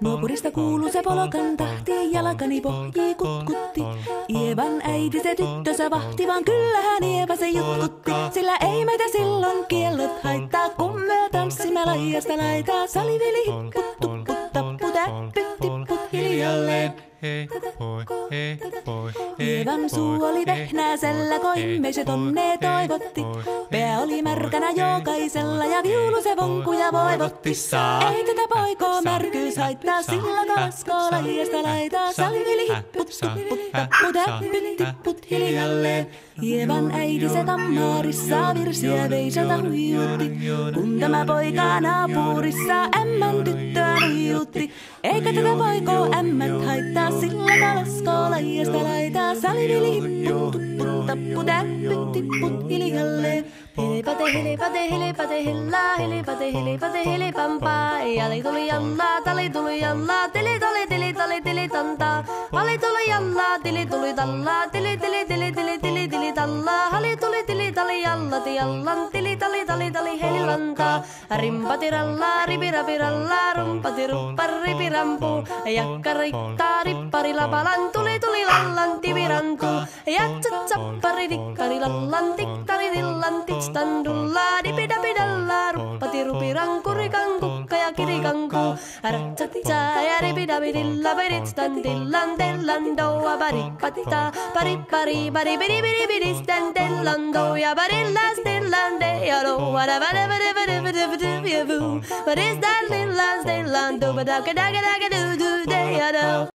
Nuopurista kuuluu se polokan tahti, jalkani pohjii kutkutti. Ievan äiti se tyttönsä vahti, vaan kyllähän Ieva se jutkutti. Sillä ei meitä silloin kiellot haittaa, kun me tanssimme laijasta laitaa. Saliveli hipput, tupput, tapput, äppyt, tipput hiljalleen. Hei poi. Ievan suu oli vehnäisellä, koimme se tonne toivotti. Pää oli märkänä jokaisella ja viulu se vonkuja voivotti. Ei tätä poikoo märkyys haittaa, sillä kalaskoo laijasta laitaa. Saliveli hipput, tupput, tapput, äppyt, tipput hiljalleen. Ievan äiti se kammarissa virsiä veiseltä huijutti. Kun tämä poika naapurissa ämmän tyttöä nuijutti. Eikä tätä poikoo ämmät haittaa, sillä kalaskoo laijasta laitaa. Saliveli hipput, tupput, tapput, äppyt, tipput hiljalleen. Hilipate, hilipate, hilipate, hillaa, hilipate, hilipate, hilipampaa. Jali tuli jallaa, tali tuli jallaa, tili tali, tili tali, tili tantaa. Ali tuli jallaa, tili tuli tallaa, tili tili tili tili tili tili tallaa. Hali tuli tili tali jallati jallan, tili tali tali tali helilantaa. Rimpati rallaa, ripirapi rallaa, rumpati ruppar ripirampu. Jakka rikkaa, rippari lapalan, tuli tuli lallan tivirantu. Jatsat sappari dikkari lallan, tikkari dillan, tikstandullaa, dipidapidallaa, ruppati rupiranku, rikankukka ja kirikanku. Ratsatsaa ja ripidapidilla, piritstan dillan, tellan doa, paripatta, paripari, paripidipidipidistan, tellan doa, parillas, tellan deado, what is that little last day, lando, but I can do, deado.